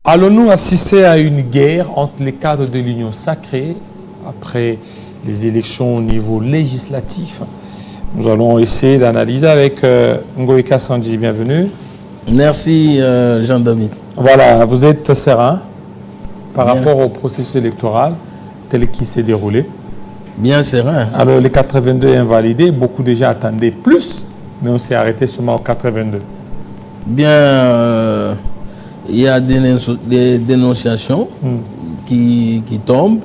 Allons-nous assister à une guerre entre les cadres de l'Union sacrée après les élections au niveau législatif? Nous allons essayer d'analyser avec Ngoïka Sandji. Bienvenue. Merci Jean-David. Voilà, vous êtes serein par rapport au processus électoral tel qu'il s'est déroulé? Bien serein. Alors les 82 invalidés, beaucoup déjà attendaient plus, mais on s'est arrêté seulement aux 82. Bien, il y a des dénonciations qui tombent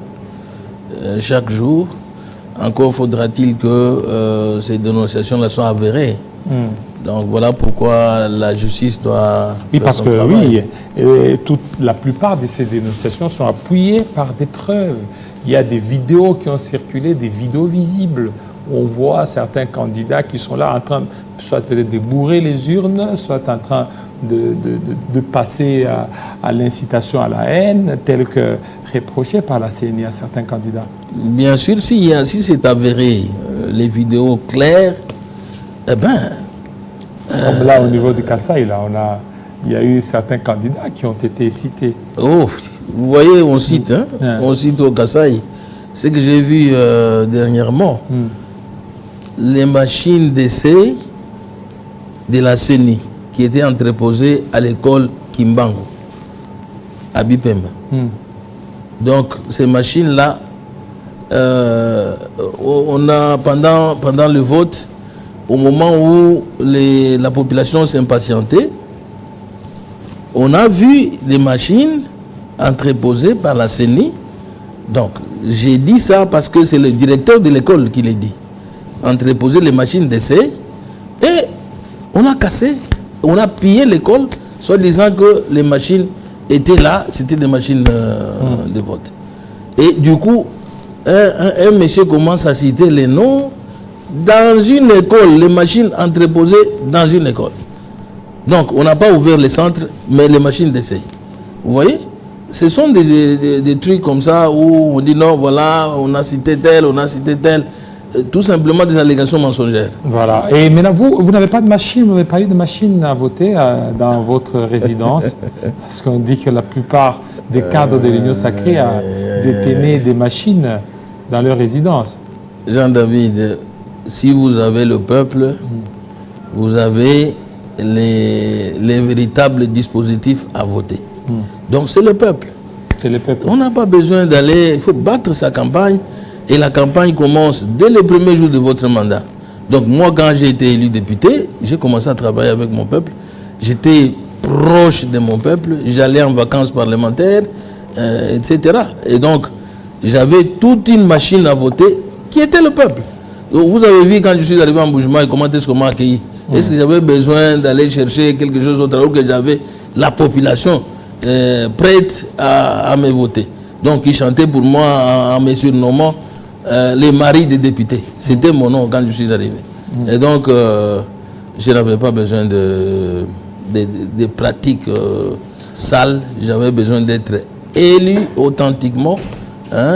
chaque jour. Encore faudra-t-il que ces dénonciations-là soient avérées. Donc voilà pourquoi la justice doit... Oui, parce que la plupart de ces dénonciations sont appuyées par des preuves. Il y a des vidéos qui ont circulé, des vidéos visibles. On voit certains candidats qui sont là en train, soit peut-être de bourrer les urnes, soit en train de passer à l'incitation à la haine, telle que reprochée par la CENI à certains candidats. Bien sûr, si c'est avéré, les vidéos claires, eh bien... Comme là, au niveau de Kassai, il y a eu certains candidats qui ont été cités. Oh, vous voyez, on cite, on cite au Kassai. Ce que j'ai vu dernièrement, les machines d'essai de la CENI qui étaient entreposées à l'école Kimbangu, à Bipemba. Donc, ces machines-là, on a, pendant le vote, au moment où la population s'impatientait, on a vu les machines entreposées par la CENI. Donc, j'ai dit ça parce que c'est le directeur de l'école qui l'a dit. Entreposer les machines d'essai et on a cassé, on a pillé l'école, soit disant que les machines étaient là, c'était des machines de vote. Et du coup, un monsieur commence à citer les noms dans une école, les machines entreposées dans une école. Donc, on n'a pas ouvert les centres, mais les machines d'essai. Vous voyez? Ce sont des trucs comme ça où on dit non, voilà, on a cité tel, tout simplement des allégations mensongères. Voilà. Et maintenant, vous n'avez pas de machine, vous n'avez pas eu de machine à voter dans votre résidence, parce qu'on dit que la plupart des cadres de l'Union sacrée détenaient des machines dans leur résidence. Jean-David, si vous avez le peuple, vous avez les véritables dispositifs à voter. Donc c'est le peuple. C'est le peuple. On n'a pas besoin d'aller, il faut battre sa campagne et la campagne commence dès le premier jour de votre mandat. Donc moi quand j'ai été élu député, j'ai commencé à travailler avec mon peuple. J'étais proche de mon peuple, j'allais en vacances parlementaires, etc. Et donc j'avais toute une machine à voter qui était le peuple. Donc, vous avez vu quand je suis arrivé en Bougement, comment est-ce qu'on m'a accueilli? Est-ce que j'avais besoin d'aller chercher quelque chose d'autre alors que j'avais la population prête à me voter? Donc ils chantaient pour moi en me surnommant les maris des députés. C'était mon nom quand je suis arrivé. Et donc je n'avais pas besoin de pratiques sales. J'avais besoin d'être élu authentiquement,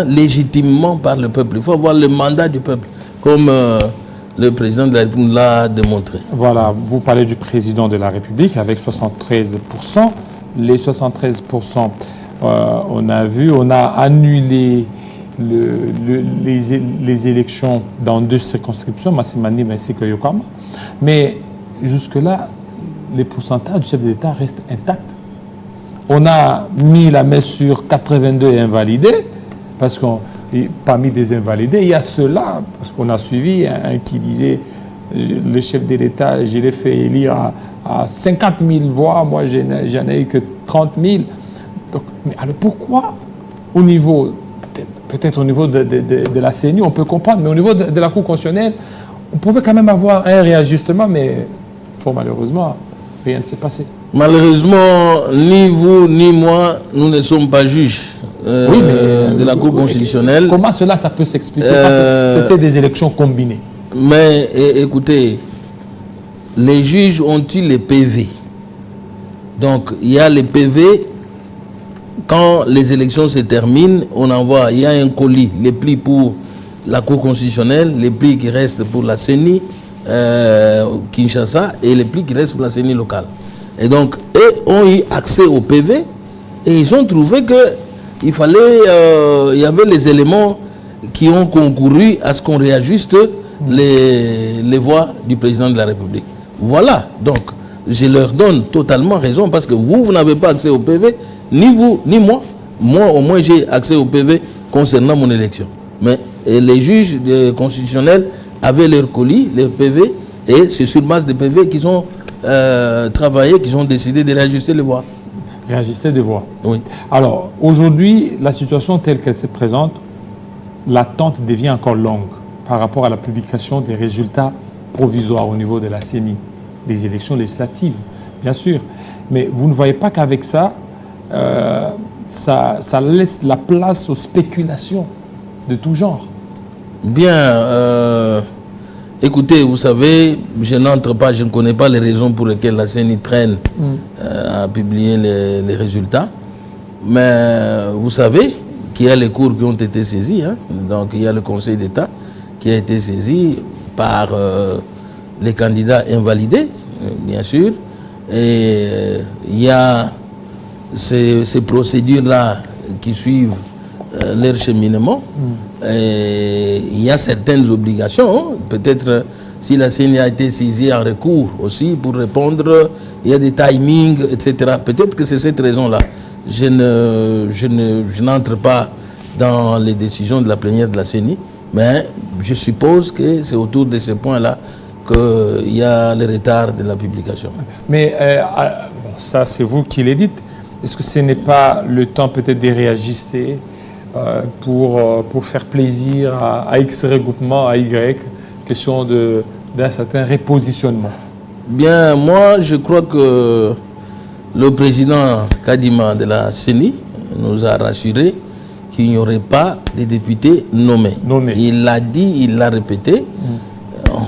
légitimement par le peuple. Il faut avoir le mandat du peuple, comme le président de la République l'a démontré. Voilà, vous parlez du président de la République avec 73%. Les 73%, on a annulé les élections dans 2 circonscriptions, Massimani ainsi que Yokama. Mais jusque-là, les pourcentages du chef de l'État restent intacts. On a mis la main sur 82 invalidés, parce que parmi des invalidés, il y a ceux-là, parce qu'on a suivi un qui disait le chef de l'État, je l'ai fait élire à 50 000 voix, moi j'en ai eu que 30 000. Donc, mais alors pourquoi au niveau, peut-être au niveau de la CENI, on peut comprendre, mais au niveau de la Cour constitutionnelle, on pouvait quand même avoir un réajustement, mais malheureusement, rien ne s'est passé. Malheureusement, ni vous ni moi, nous ne sommes pas juges de la Cour constitutionnelle. Comment cela, ça peut s'expliquer? C'était des élections combinées. Mais écoutez, les juges ont eu les PV. Donc, il y a les PV. Quand les élections se terminent, on envoie, il y a un colis, les plis pour la Cour constitutionnelle, les plis qui restent pour la CENI, Kinshasa, et les plis qui restent pour la CENI locale. Et donc, eux ont eu accès au PV Et ils ont trouvé qu'il fallait, il y avait les éléments qui ont concouru à ce qu'on réajuste les voix du président de la République. Voilà, donc je leur donne totalement raison parce que vous n'avez pas accès au PV, ni vous, ni moi. Moi, au moins, j'ai accès au PV concernant mon élection. Mais les juges constitutionnels avaient leur colis, leur PV, et c'est sur base des PV qu'ils ont travaillé, qu'ils ont décidé de réajuster les voix. Réajuster des voix. Oui. Alors, aujourd'hui, la situation telle qu'elle se présente, l'attente devient encore longue par rapport à la publication des résultats provisoires au niveau de la CENI, des élections législatives, bien sûr. Mais vous ne voyez pas qu'avec ça, ça laisse la place aux spéculations de tout genre. Bien, écoutez, vous savez, je n'entre pas, je ne connais pas les raisons pour lesquelles la CENI traîne à publier les résultats. Mais vous savez qu'il y a les cours qui ont été saisis. Hein. Donc il y a le Conseil d'État qui a été saisi par les candidats invalidés, bien sûr. Et il y a ces procédures-là qui suivent leur cheminement. Et il y a certaines obligations. Hein. Peut-être si la CENI a été saisie en recours aussi pour répondre, il y a des timings, etc. Peut-être que c'est cette raison-là. Je n'entre pas dans les décisions de la plénière de la CENI, mais je suppose que c'est autour de ces points-là qu'il y a le retard de la publication. Mais ça, c'est vous qui le dites. Est-ce que ce n'est pas le temps peut-être de réajuster pour faire plaisir à X regroupement, à Y, question d'un certain repositionnement? Bien, moi, je crois que le président Kadima de la CENI nous a rassuré qu'il n'y aurait pas de députés nommés. Il l'a dit, il l'a répété.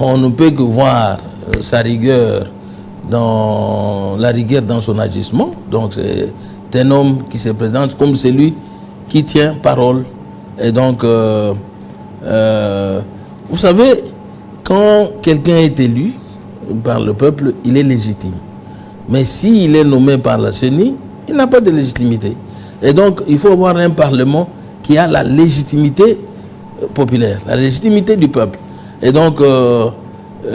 On ne peut que voir sa rigueur dans son agissement. Donc c'est un homme qui se présente comme celui qui tient parole. Et donc, vous savez, quand quelqu'un est élu par le peuple, il est légitime. Mais s'il est nommé par la CENI, il n'a pas de légitimité. Et donc, il faut avoir un Parlement qui a la légitimité populaire, la légitimité du peuple. Et donc,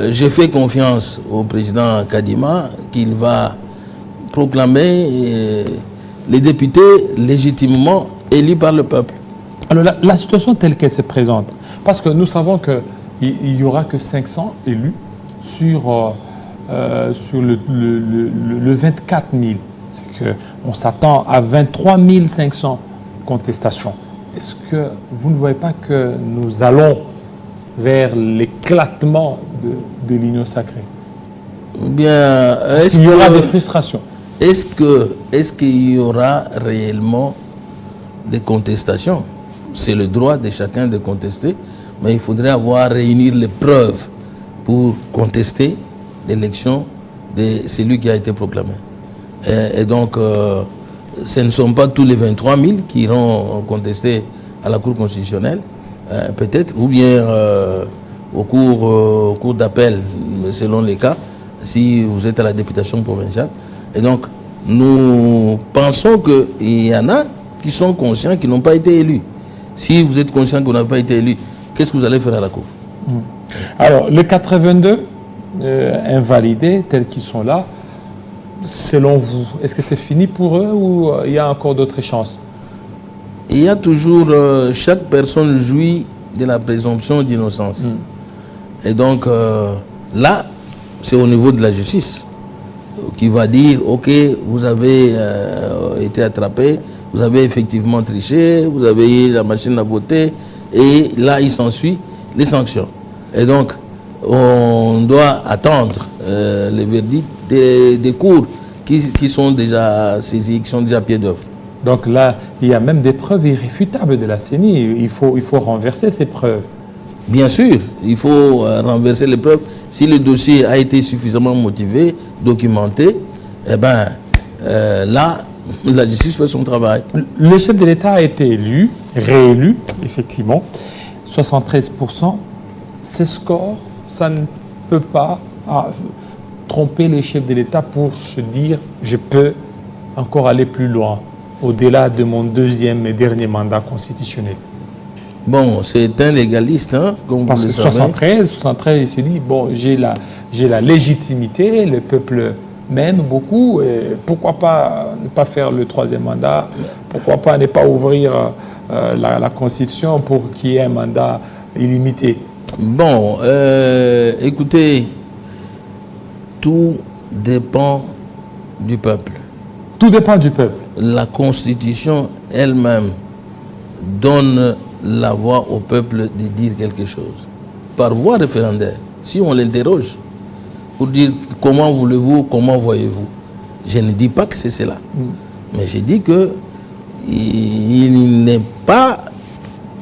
j'ai fait confiance au président Kadima qu'il va proclamer les députés légitimement élus par le peuple. Alors, la situation telle qu'elle se présente, parce que nous savons qu'il n'y aura que 500 élus sur le 24 000. C'est qu'on s'attend à 23 500 contestations. Est-ce que vous ne voyez pas que nous allons vers l'éclatement de l'union sacrée? Bien, est-ce qu'il y aura des frustrations? Est-ce qu'il y aura réellement des contestations? C'est le droit de chacun de contester, mais il faudrait réunir les preuves pour contester l'élection de celui qui a été proclamé. Et donc, ce ne sont pas tous les 23 000 qui iront contester à la Cour constitutionnelle, peut-être, ou bien au cours d'appel, selon les cas, si vous êtes à la députation provinciale. Et donc, nous pensons qu'il y en a qui sont conscients qu'ils n'ont pas été élus. Si vous êtes conscient qu'on n'a pas été élu, qu'est-ce que vous allez faire à la Cour? Alors, les 82 invalidés tels qu'ils sont là, selon vous, est-ce que c'est fini pour eux ou il y a encore d'autres chances? Il y a toujours, chaque personne jouit de la présomption d'innocence. Et donc, là, c'est au niveau de la justice qui va dire, ok, vous avez été attrapé, vous avez effectivement triché, vous avez eu la machine à voter, et là, il s'ensuit les sanctions. Et donc, on doit attendre les verdicts des cours qui sont déjà saisis, qui sont déjà à pied d'œuvre. Donc là, il y a même des preuves irréfutables de la CENI. Il faut renverser ces preuves. Bien sûr, il faut renverser les preuves. Si le dossier a été suffisamment motivé, documenté, eh bien, là, la justice fait son travail. Le chef de l'État a été élu, réélu, effectivement, 73%. Ces scores, ça ne peut pas tromper les chefs de l'État pour se dire « je peux encore aller plus loin ». au-delà de mon deuxième et dernier mandat constitutionnel? Bon, c'est un légaliste, hein, comme Parce vous que le savez. 73, il se dit, bon, j'ai la légitimité, le peuple m'aime beaucoup, et pourquoi pas ne pas faire le troisième mandat? Pourquoi pas ne pas ouvrir la Constitution pour qu'il y ait un mandat illimité? Bon, écoutez, tout dépend du peuple. Tout dépend du peuple. La Constitution elle-même donne la voix au peuple de dire quelque chose. Par voie référendaire, si on l'interroge pour dire comment voulez-vous, comment voyez-vous, je ne dis pas que c'est cela. Mais je dis que il n'est pas,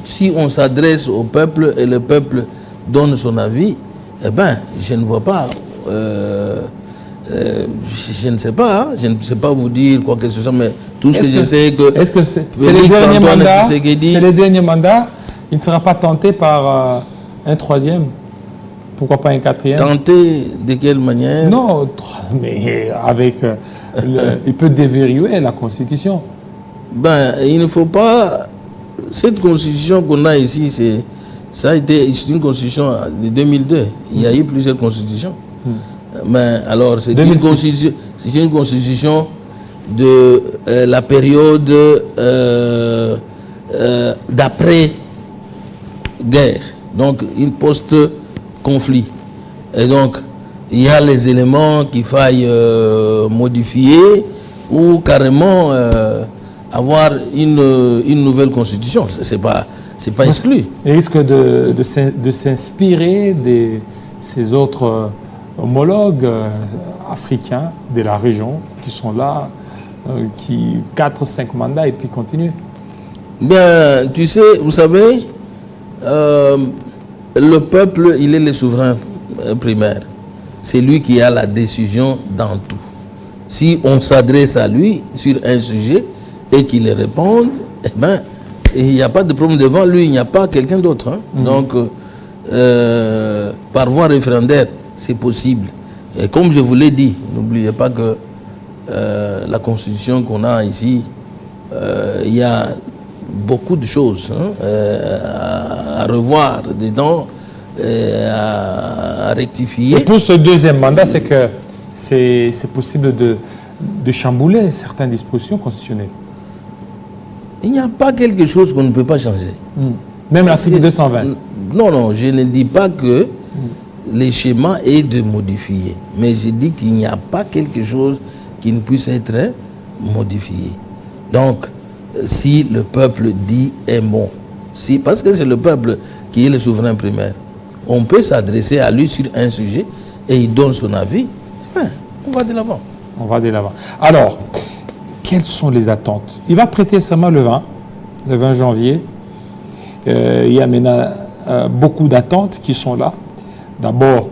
si on s'adresse au peuple et le peuple donne son avis, eh bien, je ne vois pas, je ne sais pas, hein, je ne sais pas vous dire quoi que ce soit, mais tout ce que je sais que... Est-ce que c'est les derniers mandats? C'est les derniers mandats. Il ne sera pas tenté par un troisième? Pourquoi pas un quatrième? Tenté de quelle manière? Non, mais avec... il peut déverrouiller la Constitution. Ben, il ne faut pas... Cette Constitution qu'on a ici, c'est une Constitution de 2002. Il y a eu plusieurs constitutions. Mais alors, c'est une constitution de la période d'après-guerre, donc une post-conflit. Et donc, il y a les éléments qu'il faille modifier ou carrément avoir une nouvelle constitution. C'est pas exclu. Il risque de s'inspirer de ces autres homologues africains de la région qui sont là, qui 4-5 mandats et puis continuent. Bien, tu sais, vous savez, le peuple, il est le souverain primaire. C'est lui qui a la décision dans tout. Si on s'adresse à lui sur un sujet et qu'il réponde, eh ben, il n'y a pas de problème devant lui, il n'y a pas quelqu'un d'autre. Hein. Donc, par voie référendaire, c'est possible. Et comme je vous l'ai dit, n'oubliez pas que la constitution qu'on a ici, il y a beaucoup de choses à revoir dedans, à rectifier. Et pour ce deuxième mandat, c'est que c'est possible de chambouler certaines dispositions constitutionnelles. Il n'y a pas quelque chose qu'on ne peut pas changer. Même l'article 220. Non, je ne dis pas que les schémas est de modifier. Mais je dis qu'il n'y a pas quelque chose qui ne puisse être modifié. Donc, si le peuple dit un mot, parce que c'est le peuple qui est le souverain primaire, on peut s'adresser à lui sur un sujet et il donne son avis, on va de l'avant. On va de l'avant. Alors, quelles sont les attentes? Il va prêter serment le 20 janvier. Il y a maintenant beaucoup d'attentes qui sont là. D'abord,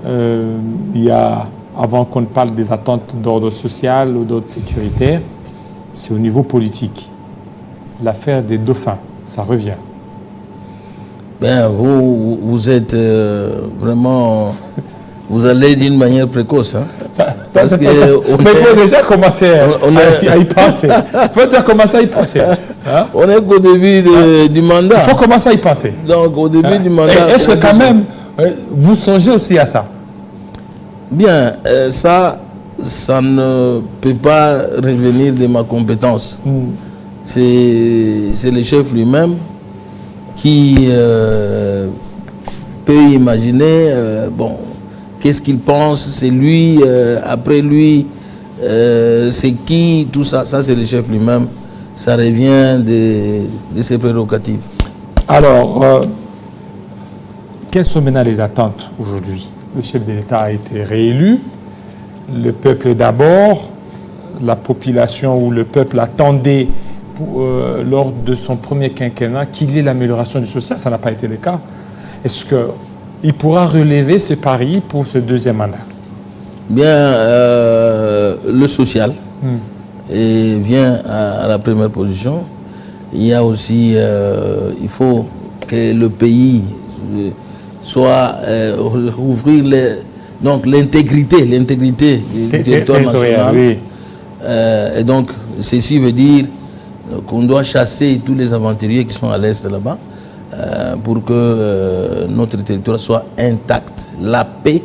il y a, avant qu'on ne parle des attentes d'ordre social ou d'ordre sécuritaire, c'est au niveau politique. L'affaire des dauphins, ça revient. Ben, vous êtes vraiment... Vous allez d'une manière précoce. Hein? Mais il faut déjà commencer à y penser. Il faut déjà commencer à y penser. Hein? On est qu'au début du mandat. Il faut commencer à y penser. Donc, au début du mandat... Est-ce que quand même, vous songez aussi à ça? Bien, ça ne peut pas revenir de ma compétence. C'est le chef lui-même qui peut imaginer, qu'est-ce qu'il pense, c'est lui, après lui, c'est qui, tout ça, c'est le chef lui-même. Ça revient de ses prérogatives. Alors, quelles sont maintenant les attentes aujourd'hui? Le chef de l'État a été réélu. Le peuple d'abord, la population ou le peuple attendait lors de son premier quinquennat qu'il y ait l'amélioration du social. Ça n'a pas été le cas. Est-ce qu'il pourra relever ce pari pour ce deuxième mandat? Bien, le social vient à la première position. Il y a aussi, il faut que le pays soit ouvrir l'intégrité du territoire national. Oui. Et donc, ceci veut dire qu'on doit chasser tous les aventuriers qui sont à l'est là-bas pour que notre territoire soit intact. La paix.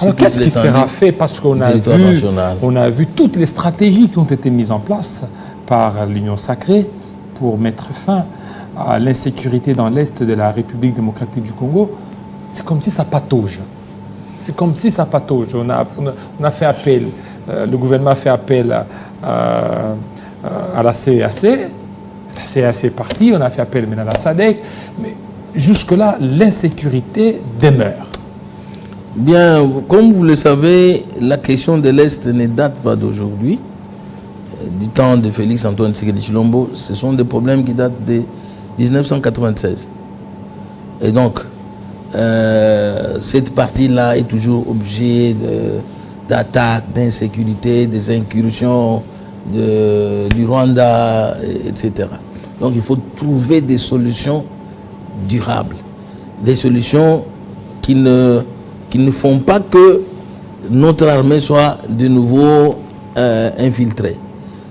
Alors qu'est-ce qui sera fait? Parce qu'on a vu toutes les stratégies qui ont été mises en place par l'Union sacrée pour mettre fin à l'insécurité dans l'est de la République démocratique du Congo. C'est comme si ça patauge. C'est comme si ça patauge. On a fait appel, le gouvernement a fait appel à la CAC. La CAC est partie, on a fait appel maintenant à la SADC. Mais jusque-là, l'insécurité demeure. Bien, comme vous le savez, la question de l'Est ne date pas d'aujourd'hui. Du temps de Félix Antoine Tshisekedi Tshilombo, ce sont des problèmes qui datent de 1996. Et donc, cette partie-là est toujours objet d'attaques, d'insécurité, des incursions du Rwanda, etc. Donc, il faut trouver des solutions durables, des solutions qui ne font pas que notre armée soit de nouveau infiltrée.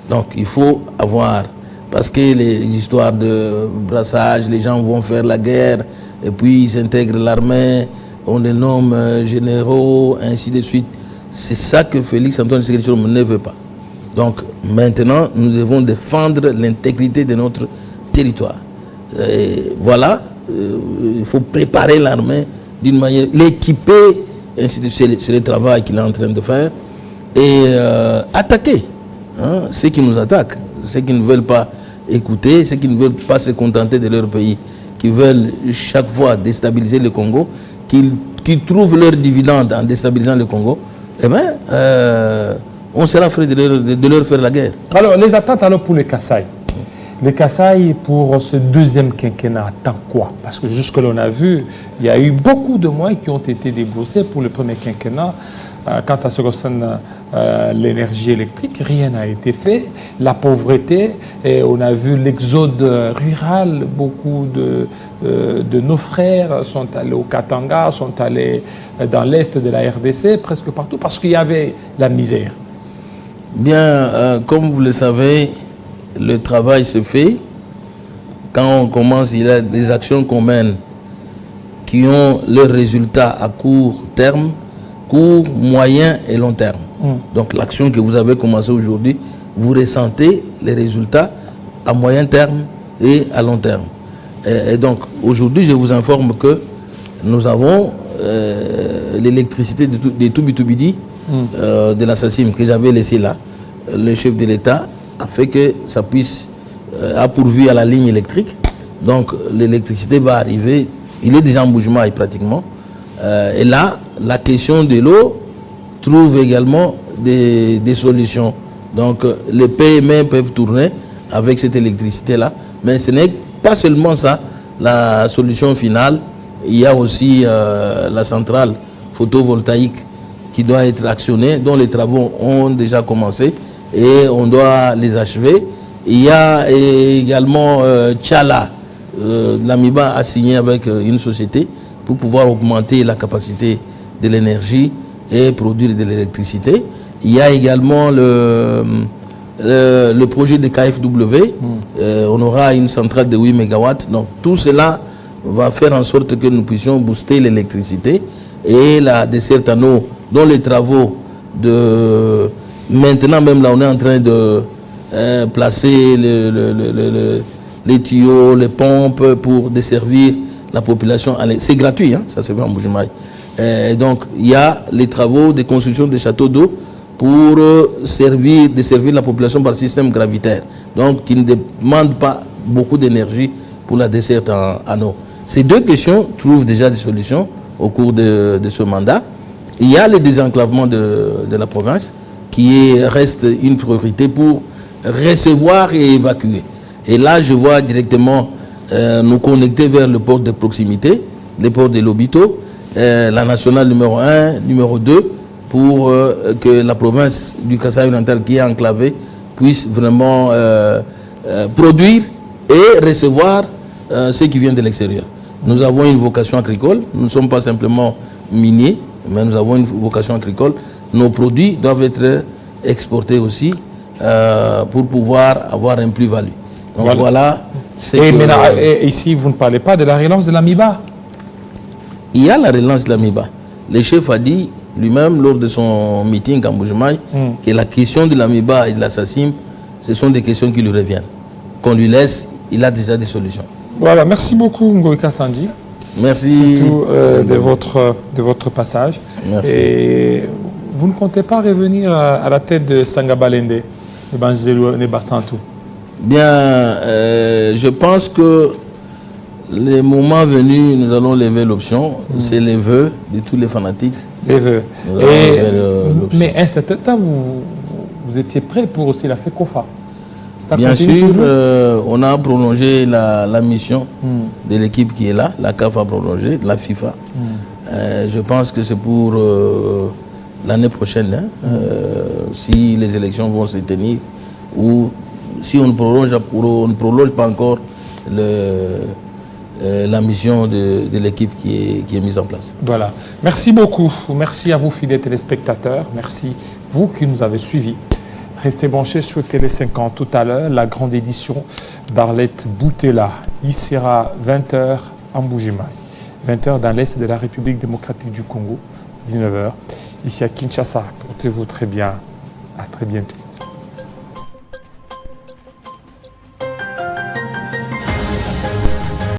Donc il faut avoir, parce que les histoires de brassage, les gens vont faire la guerre et puis ils intègrent l'armée, on les nomme généraux, ainsi de suite. C'est ça que Félix Antoine Tshisekedi Tshilombo ne veut pas. Donc maintenant, nous devons défendre l'intégrité de notre territoire. Et voilà, il faut préparer l'armée d'une manière, l'équiper, ainsi de suite, c'est le travail qu'il est en train de faire, et attaquer ceux qui nous attaquent, ceux qui ne veulent pas écouter, ceux qui ne veulent pas se contenter de leur pays, qui veulent chaque fois déstabiliser le Congo, qui trouvent leur dividende en déstabilisant le Congo, eh bien, on sera frais de leur faire la guerre. Alors, les attentes alors pour le Kasaï. Le Kasaï, pour ce deuxième quinquennat, attend quoi? Parce que jusque-là, on a vu, il y a eu beaucoup de moyens qui ont été déboursés pour le premier quinquennat. Quant à ce qui concerne l'énergie électrique, rien n'a été fait. La pauvreté, et on a vu l'exode rural. Beaucoup de nos frères sont allés au Katanga, sont allés dans l'est de la RDC, presque partout, parce qu'il y avait la misère. Bien, comme vous le savez, le travail se fait. Quand on commence, il y a des actions qu'on mène qui ont leurs résultats à court terme, court, moyen et long terme. Donc l'action que vous avez commencée aujourd'hui, vous ressentez les résultats à moyen terme et à long terme. Et donc aujourd'hui, je vous informe que nous avons l'électricité de Toubitoubidi, de la SACIM que j'avais laissé là. Le chef de l'État a fait que ça puisse, a pourvu à la ligne électrique. Donc l'électricité va arriver, il est déjà en bougement pratiquement. Et là, la question de l'eau trouve également des solutions. Donc les PME peuvent tourner avec cette électricité-là. Mais ce n'est pas seulement ça, la solution finale. Il y a aussi la centrale photovoltaïque qui doit être actionnée, dont les travaux ont déjà commencé et on doit les achever. Il y a également Tchala, l'Amiba a signé avec une société pour pouvoir augmenter la capacité de l'énergie et produire de l'électricité. Il y a également le projet de KFW. On aura une centrale de 8 MW. Donc tout cela va faire en sorte que nous puissions booster l'électricité et la desserte en eau, dont les travaux de... Maintenant même là, on est en train de placer les tuyaux, les pompes pour desservir la population. C'est gratuit, hein, ça se fait en Bujumaï. Donc il y a les travaux de construction des châteaux d'eau pour desservir la population par système gravitaire. Donc qui ne demande pas beaucoup d'énergie pour la desserte en eau. Ces deux questions trouvent déjà des solutions au cours de ce mandat. Il y a le désenclavement de la province qui reste une priorité pour recevoir et évacuer. Et là, je vois directement nous connecter vers le port de proximité, le port de Lobito, la nationale numéro 1, numéro 2, pour que la province du Kasaï oriental qui est enclavée puisse vraiment produire et recevoir ce qui vient de l'extérieur. Nous avons une vocation agricole, nous ne sommes pas simplement miniers, mais nous avons une vocation agricole. Nos produits doivent être exportés aussi pour pouvoir avoir un plus-value. Donc voilà. Et maintenant, ici, vous ne parlez pas de la relance de l'AMIBA. Il y a la relance de l'AMIBA. Le chef a dit lui-même lors de son meeting à Mbujimaï que la question de l'AMIBA et de l'assassin, ce sont des questions qui lui reviennent. Qu'on lui laisse, il a déjà des solutions. Voilà, merci beaucoup Ngoïka Sandji. Merci. Surtout de votre passage. Merci. Et vous ne comptez pas revenir à la tête de Sangabalende, de Banjelu Nebasantou? Bien, je pense que le moment venu, nous allons lever l'option. C'est les vœux de tous les fanatiques. Les vœux. Mais à un certain temps, vous étiez prêt pour aussi la FECOFA. Bien sûr, on a prolongé la mission de l'équipe qui est là. La CAF a prolongé, la FIFA. Je pense que c'est pour l'année prochaine, hein, si les élections vont se tenir, ou si on ne prolonge pas encore la mission de l'équipe qui est mise en place. Voilà. Merci beaucoup. Merci à vous, fidèles téléspectateurs. Merci, vous qui nous avez suivis. Restez branchés sur Télé 50 tout à l'heure, la grande édition d'Arlette Boutella. Il sera 20h en Mbujimaï, 20h dans l'Est de la République démocratique du Congo, 19h ici à Kinshasa. Portez-vous très bien. À très bientôt.